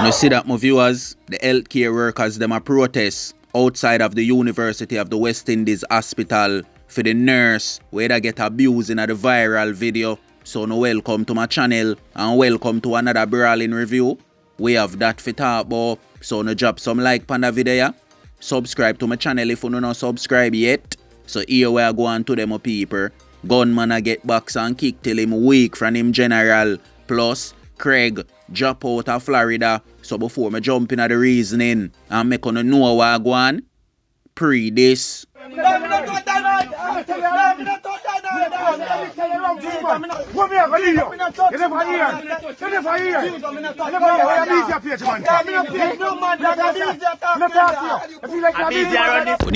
You see that, my viewers, the healthcare workers, them a protest outside of the University of the West Indies Hospital for the nurse where they get abused in the viral video. So no, welcome to my channel and welcome to another brawling review. We have that for talk about. So no, drop some like on the video. Subscribe to my channel if you don't subscribe yet. So here we are going to them people. Gunman a get box and kick till him weak from him general. Plus Craig drop out of Florida. So before me jump in at the reasoning and make on know what I go on, pre this. When you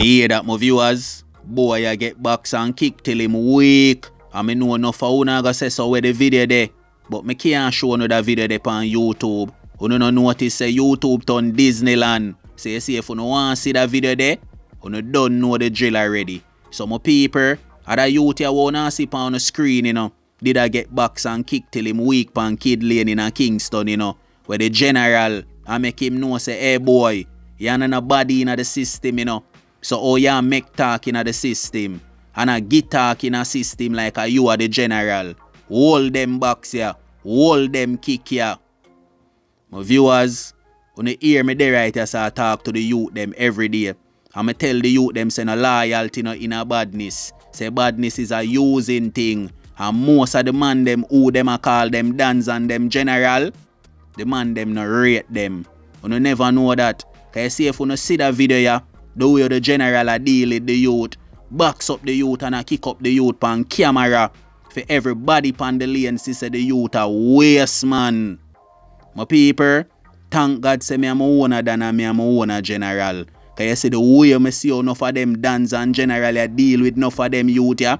hear that, my viewers, boy I get box and kick till him weak. I mean know enough for una go say so where the video there. But me can't show no that video there on YouTube. You don't notice say YouTube turn Disneyland. So you see if you don't want to see that video there, you don't know the drill already. So my people, other youth you want to see on the screen, you know, did I get box and kick till him weak pan Kid Lane in a Kingston, you know, where the general I make him know say, hey boy, you ain't a body in the system, you know. So oh you make talk in the system and a get talk in a system like a you are the general. Hold them box here, hold them kick here. My viewers, when you hear me there right as I talk to the youth them every day, I'ma tell the youth them say no loyalty no in a badness. Say badness is a using thing. And most of the man them who them a call them dance and them general, the man them no rate them. You never know that. Cause you see if you no see that video here, the way the general a deal with the youth, box up the youth and a kick up the youth on camera. For everybody pan the lane see say the youth a waste man. My people, thank God say me am a owner than me am a owner general. Cause you see the way me see enough of them dance and generally deal with enough of them youth yeah.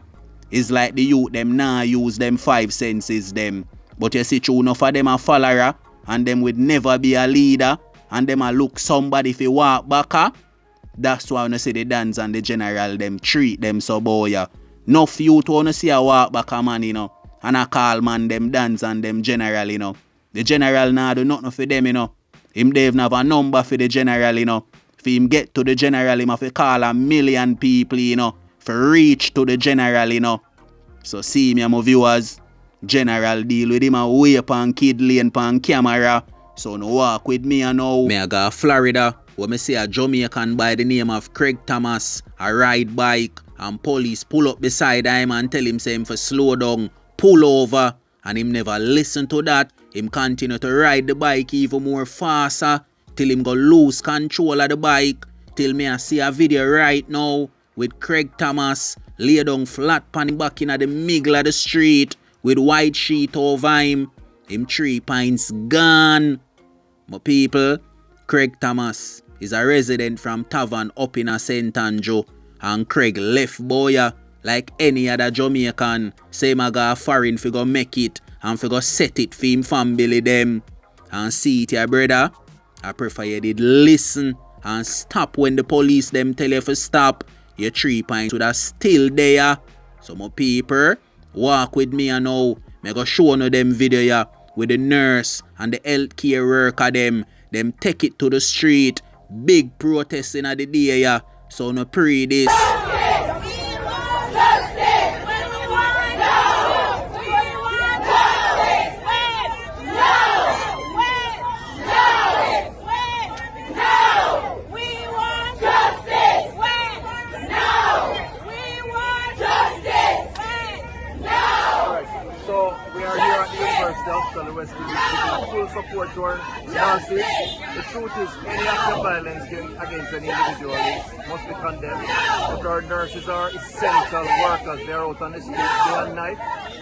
It's like the youth them now use them 5 senses them. But you see true enough of them a follower and them would never be a leader and them a look somebody if you walk back. That's why when you see the dance and the general them treat them so boy yeah. Enough youth wanna see a walk back a man you know. And a call man them dance and them general you know. The general now do nothing for them, you know. Him Dave have a number for the general, you know. For him get to the general, him have to call 1 million people, you know. For reach to the general, you know. So see me, my viewers. General deal with him a way upon Kid Lane upon camera. So no walk with me, you know. Me I go Florida, where me see a Jamaican by the name of Craig Thomas, a ride bike, and police pull up beside him and tell him say him for slow down, pull over. And him never listen to that. Him continue to ride the bike even more faster till him go lose control of the bike. Till me I see a video right now with Craig Thomas lay down flat pan him back in the middle of the street with white sheet over him. Him 3 pints gone. My people, Craig Thomas is a resident from Tavern up in a St. Andrew. And Craig left boya like any other Jamaican. Say my go foreign fi go make it and fi go set it for him family them. And see it here brother, I prefer you did listen and stop when the police them tell you to stop. Your 3 pints would have still there. So my people, walk with me and now. Me go show you them video ya with the nurse and the healthcare worker them. Them take it to the street. Big protest in the day ya. So no pre this. So we are here at the University of the West Indies giving full support to our nurses. The truth is, any act of violence against an individual must be condemned. But our nurses are essential workers. They are out on the street day and night,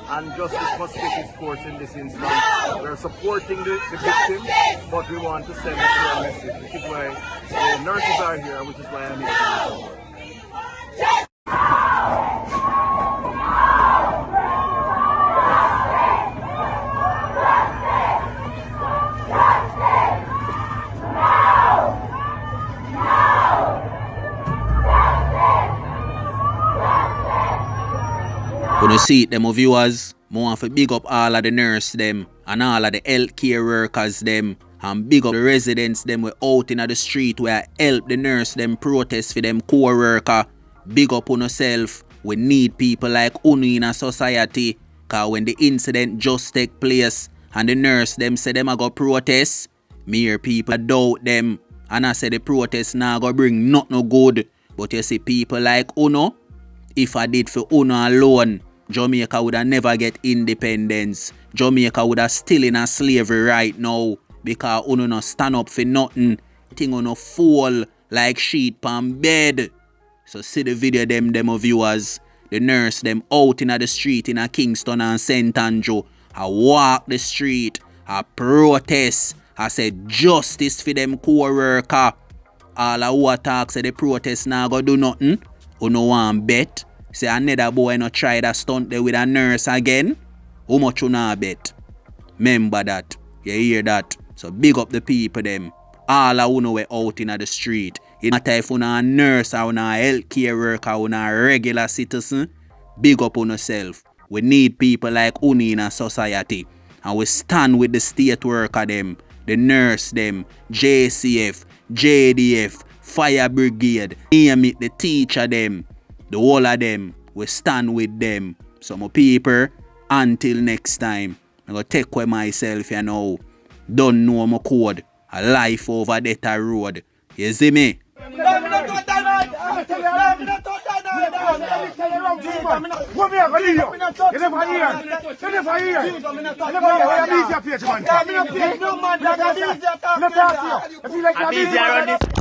and justice must take its course in this instance. We are supporting the victim, but we want to send a clear message, which is why the nurses are here, which is why I'm here to support. When you see it, them viewers, I want to big up all of the nurse them and all of the healthcare workers them And big up the residents them we out in the street where help the nurse them protest for them co-worker. Big up on yourself. We need people like Unu in a society. Cause when the incident just take place and the nurse them say them a go protest, me hear people doubt them. And I say the protest now go bring not no good. But you see people like Uno, if I did for Uno alone, Jamaica would have never get independence. Jamaica would have still in a slavery right now. Because Uno no stand up for nothing. Thing Uno fall like sheet pan bed. So see the video them viewers. The nurse them out in the street in a Kingston and St. Andrew. I walk the street. I protest. I say justice for them co-worker. All who attack say the protest now go do nothing. Who no want bet. Say another boy no try that stunt there with a nurse again. How much you not bet? Remember that. You hear that? So big up the people them. All who know we out in the street. It matter if you a nurse or a healthcare worker or a regular citizen. Big up on yourself. We need people like Uni in a society. And we stand with the state worker them, the nurse them, JCF, JDF, fire brigade, name it, the teacher them, the whole of them. We stand with them. So my people, until next time, I'm going to take away myself, you know. Don't know my code. A life over death road. You see me? I'm easy around this.